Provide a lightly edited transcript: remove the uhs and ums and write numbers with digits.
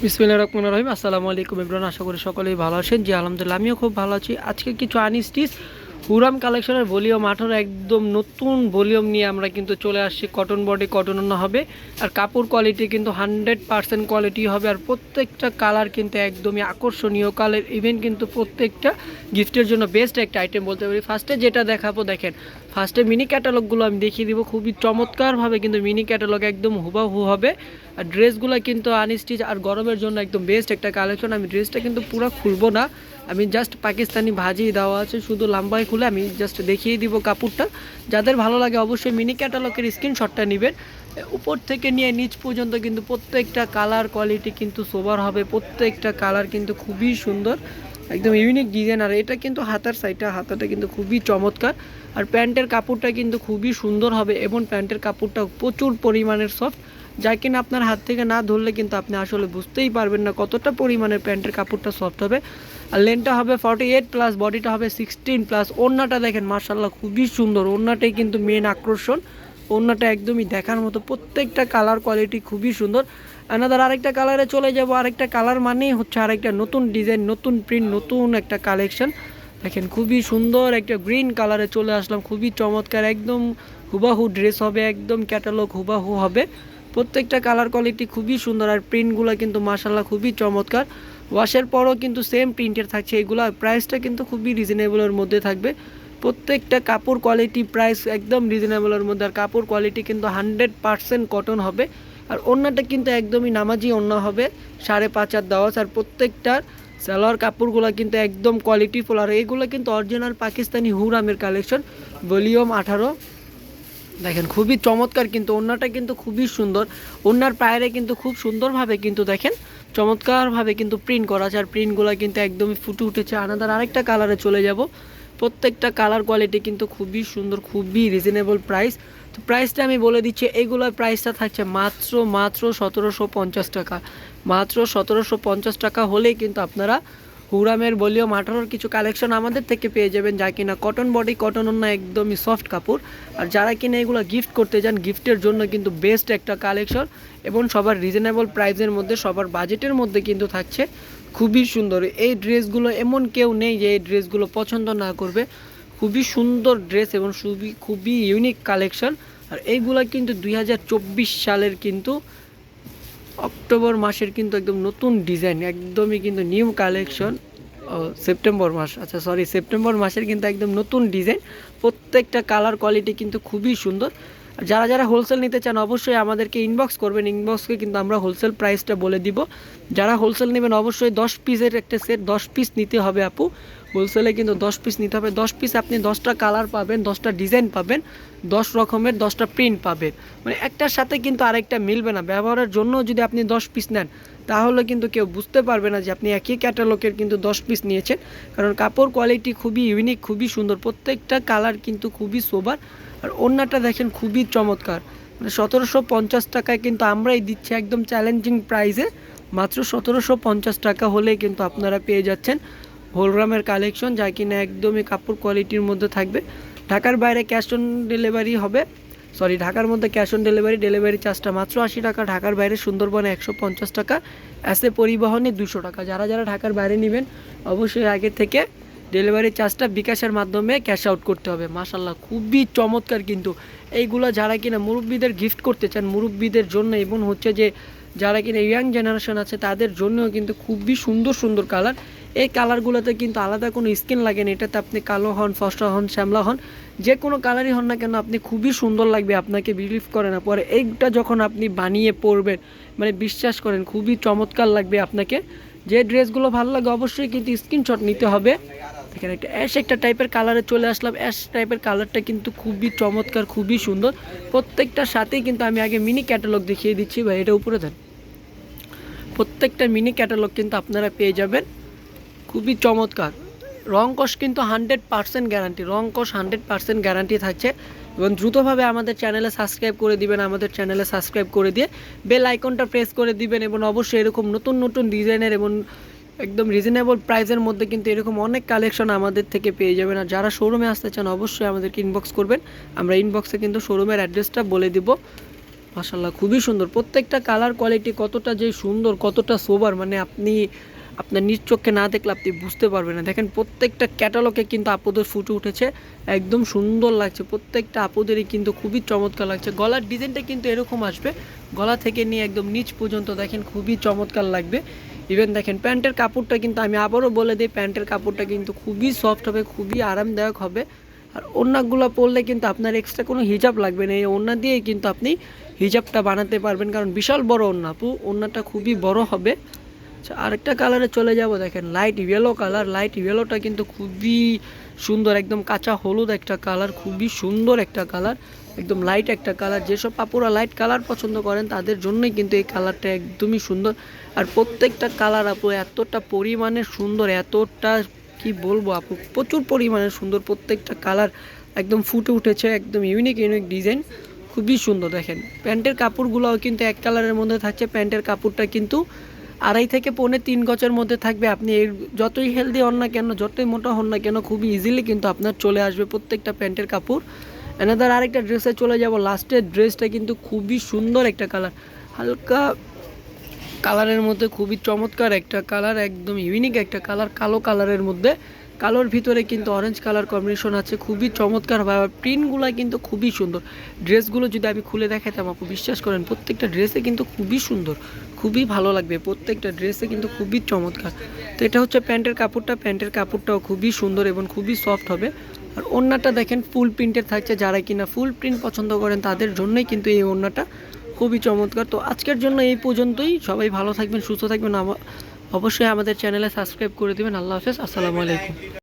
বিসমিল্লাহির রহমানির রহিম। আসসালামু আলাইকুম এভরিওয়ান, আশা করি সকলেই ভালো আছেন। জি আলহামদুলিল্লাহ, আমিও খুব ভালো আছি। আজকে কিছু আনস্টিচ হুরাম কালেকশনের ভলিউম 18 একদম নতুন ভলিউম নিয়ে আমরা কিন্তু চলে আসছি। কটন বডি, কটন ওড়না হবে, আর কাপড় কোয়ালিটি কিন্তু 100% কোয়ালিটি হবে। আর প্রত্যেকটা কালার কিন্তু একদমই আকর্ষণীয় কালার, ইভেন কিন্তু প্রত্যেকটা গিফটের জন্য বেস্ট একটা আইটেম বলতে পারি। ফার্স্টে যেটা দেখাবো, দেখেন ফার্স্টে মিনি ক্যাটালগুলো আমি দেখিয়ে দিব। খুবই চমৎকারভাবে কিন্তু মিনি ক্যাটালগ একদম হুবাহু হবে। আর ড্রেসগুলো কিন্তু আনস্টিচ আর গরমের জন্য একদম বেস্ট একটা কালেকশন। আমি ড্রেসটা কিন্তু পুরো খুলবো না, আমি জাস্ট পাকিস্তানি ভাজি দেওয়া আছে, শুধু লাম্বায় খুলে আমি জাস্ট দেখিয়ে দিব কাপড়টা। যাদের ভালো লাগে অবশ্যই মিনি ক্যাটালগের স্ক্রিনশটটা নেবেন। উপর থেকে নিয়ে নিচ পর্যন্ত কিন্তু প্রত্যেকটা কালার কোয়ালিটি কিন্তু সোবার হবে। প্রত্যেকটা কালার কিন্তু খুবই সুন্দর, একদম ইউনিক ডিজাইন। আর এটা কিন্তু হাতার সাইডটা, হাতাটা কিন্তু খুবই চমৎকার। আর প্যান্টের কাপড়টা কিন্তু খুবই সুন্দর হবে, এবং প্যান্টের কাপড়টা প্রচুর পরিমাণের সফট, যা কিনা আপনার হাত থেকে না ধরলে কিন্তু আপনি আসলে বুঝতেই পারবেন না কতটা পরিমাণের প্যান্টের কাপড়টা সফট হবে। আর লেনটা হবে 48+, বডিটা হবে 16+। ওড়নাটা দেখেন মার্শাল্লাহ খুবই সুন্দর, ওড়নাটাই কিন্তু মেন আকর্ষণ। ওড়নাটা একদমই দেখার মতো, প্রত্যেকটা কালার কোয়ালিটি খুবই সুন্দর। আনাদার আরেকটা কালারে চলে যাব। আরেকটা কালার মানেই হচ্ছে আরেকটা নতুন ডিজাইন, নতুন প্রিন্ট, নতুন একটা কালেকশন। দেখেন খুবই সুন্দর একটা গ্রিন কালারে চলে আসলাম, খুবই চমৎকার, একদম হুবাহু ড্রেস হবে, একদম ক্যাটালগ হুবাহু হবে। প্রত্যেকটা কালার কোয়ালিটি খুবই সুন্দর, আর প্রিন্টগুলো কিন্তু মাশাল্লাহ খুবই চমৎকার। ওয়াশের পরও কিন্তু সেম প্রিন্টের থাকছে এগুলো। প্রাইসটা কিন্তু খুবই রিজনেবলের মধ্যে থাকবে। প্রত্যেকটা কাপড় কোয়ালিটি প্রাইস একদম রিজনেবলের মধ্যে। আর কাপড় কোয়ালিটি কিন্তু 100% কটন হবে। আর ওড়নাটা কিন্তু একদমই নামাজি ওড়না হবে, 5.5 হাত দেওয়া। আর প্রত্যেকটার সালোয়ার কাপড়গুলো কিন্তু একদম কোয়ালিটিফুল। আর এইগুলো কিন্তু অরিজিনাল পাকিস্তানি হুরামের কালেকশন, ভলিউম 18। দেখেন খুবই চমৎকার, কিন্তু ওড়নাটা কিন্তু খুবই সুন্দর। ওড়নার পায়েরে কিন্তু খুব সুন্দরভাবে কিন্তু দেখেন চমৎকারভাবে কিন্তু প্রিন্ট করা আছে। আর প্রিন্টগুলো কিন্তু একদমই ফুটে উঠেছে। আনাদার আরেকটা কালারে চলে যাব। প্রত্যেকটা কালার কোয়ালিটি কিন্তু খুবই সুন্দর, খুবই রিজনেবল প্রাইস। তো প্রাইসটা আমি বলে দিচ্ছি, এইগুলোর প্রাইসটা থাকছে মাত্র 1750 টাকা। মাত্র 1750 টাকা হলেই কিন্তু আপনারা হুরামের ভলিউম 18 কিছু কালেকশন আমাদের থেকে পেয়ে যাবেন, যা কিনা কটন বডি, কটন ওড়না, একদমই সফট কাপড়। আর যারা কিনা এগুলো গিফট করতে যান, গিফটের জন্য কিন্তু বেস্ট একটা কালেকশন, এবং সবার রিজনেবল প্রাইসের মধ্যে, সবার বাজেটের মধ্যে কিন্তু থাকছে। খুবই সুন্দর এই ড্রেসগুলো, এমন কেউ নেই যে এই ড্রেসগুলো পছন্দ না করবে। খুবই সুন্দর ড্রেস এবং খুবই ইউনিক কালেকশন। আর এইগুলো কিন্তু 2024 সালের কিন্তু অক্টোবর মাসের কিন্তু একদম নতুন ডিজাইন, একদমই কিন্তু নিউ কালেকশন। সেপ্টেম্বর মাস, আচ্ছা সরি, সেপ্টেম্বর মাসের কিন্তু একদম নতুন ডিজাইন। প্রত্যেকটা কালার কোয়ালিটি কিন্তু খুবই সুন্দর। আর যারা যারা হোলসেল নিতে চান অবশ্যই আমাদেরকে ইনবক্স করবেন, ইনবক্সকে কিন্তু আমরা হোলসেল প্রাইসটা বলে দিব। যারা হোলসেল নেবেন অবশ্যই 10 পিসের একটা সেট, 10 পিস নিতে হবে আপু। হোলসেলে কিন্তু 10 পিস নিতে হবে। 10 পিস আপনি 10টা কালার পাবেন, 10টা ডিজাইন পাবেন, 10 রকমের 10টা প্রিন্ট পাবেন। মানে একটার সাথে কিন্তু আরেকটা মিলবে না। ব্যবহারের জন্য যদি আপনি 10 পিস নেন, তাহলে কিন্তু কেউ বুঝতে পারবে না যে আপনি একই ক্যাটালগের কিন্তু 10 পিস নিয়েছেন। কারণ কাপড় কোয়ালিটি খুবই ইউনিক, খুবই সুন্দর, প্রত্যেকটা কালার কিন্তু খুবই সোবার। আর ওড়নাটা দেখেন খুবই চমৎকার। মানে 1750 টাকায় কিন্তু আমরাই দিচ্ছি একদম চ্যালেঞ্জিং প্রাইসে। মাত্র 1750 টাকা হলেই কিন্তু আপনারা পেয়ে যাচ্ছেন হোলগ্রামের কালেকশন, যা কিনা একদমই কাপড় কোয়ালিটির মধ্যে থাকবে। ঢাকার বাইরে ক্যাশ অন ডেলিভারি হবে, সরি ঢাকার মধ্যে ক্যাশ অন ডেলিভারি, ডেলিভারি চার্জটা মাত্র 80 টাকা। ঢাকার বাইরে সুন্দরবনে 150 টাকা, এসে পরিবহনে 200 টাকা। যারা যারা ঢাকার বাইরে নেবেন অবশ্যই আগে থেকে ডেলিভারি চার্জটা বিকাশের মাধ্যমে ক্যাশ আউট করতে হবে। মাশাল্লাহ খুবই চমৎকার কিন্তু এইগুলো। যারা কিনা মুরব্বীদের গিফট করতে চান, মুরব্বীদের জন্য, এবং হচ্ছে যে যারা কিনা ইয়াং জেনারেশন আছে তাদের জন্যও কিন্তু খুবই সুন্দর সুন্দর কালার। এই কালারগুলোতে কিন্তু আলাদা কোনো স্কিন লাগে না। এটাতে আপনি কালো হন, ফর্সা হন, শ্যামলা হন, যে কোনো কালারই হন না কেন আপনি খুবই সুন্দর লাগবে, আপনাকে বিলিভ করে না পরে এইটা যখন আপনি বানিয়ে পরবেন, মানে বিশ্বাস করেন খুবই চমৎকার লাগবে আপনাকে। যে ড্রেসগুলো ভালো লাগে অবশ্যই কিন্তু স্ক্রিনশট নিতে হবে। এখানে একটা অ্যাশ একটা টাইপের কালারে চলে আসলাম। অ্যাশ টাইপের কালারটা কিন্তু খুবই চমৎকার, খুবই সুন্দর। প্রত্যেকটার সাথেই কিন্তু আমি আগে মিনি ক্যাটালগ দেখিয়ে দিচ্ছি, ভাই এটা উপরে দেন। প্রত্যেকটা মিনি ক্যাটালগ কিন্তু আপনারা পেয়ে যাবেন, খুবই চমৎকার। রং কষ কিন্তু 100% গ্যারান্টি, রং কষ 100% গ্যারান্টি থাকছে। এবং দ্রুতভাবে আমাদের চ্যানেলে সাবস্ক্রাইব করে দিবেন, আমাদের চ্যানেলে সাবস্ক্রাইব করে দিয়ে বেল আইকনটা প্রেস করে দিবেন। এবং অবশ্যই এরকম নতুন নতুন ডিজাইনের এবং একদম রিজনেবল প্রাইসের মধ্যে কিন্তু এরকম অনেক কালেকশন আমাদের থেকে পেয়ে যাবেন। আর যারা শোরুমে আসতে চান অবশ্যই আমাদেরকে ইনবক্স করবেন, আমরা ইনবক্সে কিন্তু শোরুমের অ্যাড্রেসটা বলে দিব। মাশাআল্লাহ খুবই সুন্দর, প্রত্যেকটা কালার কোয়ালিটি কতটা যে সুন্দর, কতটা সোবার, মানে আপনি আপনার নিজ চোখে না দেখলে আপনি বুঝতে পারবেন না। দেখেন প্রত্যেকটা ক্যাটালগে কিন্তু আপুদের ফুটে উঠেছে, একদম সুন্দর লাগছে, প্রত্যেকটা আপুদেরই কিন্তু খুবই চমৎকার লাগছে। গলার ডিজাইনটা কিন্তু এরকম আসবে, গলা থেকে নিয়ে একদম নিচ পর্যন্ত দেখেন খুবই চমৎকার লাগবে। ইভেন দেখেন প্যান্টের কাপড়টা কিন্তু আমি আবারও বলে দিই, প্যান্টের কাপড়টা কিন্তু খুবই সফট হবে, খুবই আরামদায়ক হবে। আর ওড়নাগুলো পরলে কিন্তু আপনার এক্সট্রা কোনো হিজাব লাগবে না, এই ওড়না দিয়েই কিন্তু আপনি হিজাবটা বানাতে পারবেন, কারণ বিশাল বড় ওড়না আপু, ওড়নাটা খুবই বড় হবে। আচ্ছা আরেকটা কালারে চলে যাব, দেখেন লাইট ইয়েলো কালার, লাইট ইয়েলোটা কিন্তু খুবই সুন্দর, একদম কাঁচা হলুদ একটা কালার, খুবই সুন্দর একটা কালার, একদম লাইট একটা কালার। যেসব আপুরা লাইট কালার পছন্দ করেন তাদের জন্যই কিন্তু এই কালারটা একদমই সুন্দর। আর প্রত্যেকটা কালার আপু এতটা পরিমাণে সুন্দর, এতটা কি বলবো আপু, প্রচুর পরিমাণে সুন্দর, প্রত্যেকটা কালার একদম ফুটে উঠেছে, একদম ইউনিক ইউনিক ডিজাইন, খুবই সুন্দর। দেখেন প্যান্টের কাপড়গুলোও কিন্তু এক কালারের মধ্যে থাকছে, প্যান্টের কাপড়টা কিন্তু 2.5 থেকে 3.25 গজের মধ্যে থাকবে। আপনি এর যতই হেলদি হন না কেন, যতই মোটা হন না কেন, খুবই ইজিলি কিন্তু আপনার চলে আসবে প্রত্যেকটা প্যান্টের কাপড়। এনাদার আরেকটা ড্রেসে চলে যাব, লাস্টের ড্রেসটা কিন্তু খুবই সুন্দর একটা কালার, হালকা কালারের মধ্যে খুবই চমৎকার একটা কালার, একদম ইউনিক একটা কালার, কালো কালারের মধ্যে, কালোর ভিতরে কিন্তু অরেঞ্জ কালার কম্বিনেশন আছে, খুবই চমৎকার। প্রিন্টগুলো কিন্তু খুবই সুন্দর, ড্রেসগুলো যদি আমি খুলে দেখাতাম আপু বিশ্বাস করেন প্রত্যেকটা ড্রেসে কিন্তু খুবই সুন্দর, খুবই ভালো লাগবে, প্রত্যেকটা ড্রেসে কিন্তু খুবই চমৎকার। তো এটা হচ্ছে প্যান্টের কাপড়টা, প্যান্টের কাপড়টাও খুবই সুন্দর এবং খুবই সফট হবে। আর ওড়নাটা দেখেন ফুল প্রিন্টের থাকছে, যারা কিনা ফুল প্রিন্ট পছন্দ করেন তাদের জন্যই কিন্তু এই ওড়নাটা খুবই চমৎকার। তো আজকের জন্য এই পর্যন্তই, সবাই ভালো থাকবেন, সুস্থ থাকবেন, অবশ্যই আমাদের চ্যানেলে সাবস্ক্রাইব করে দেবেন। আল্লাহ হাফেজ, আসসালামু আলাইকুম।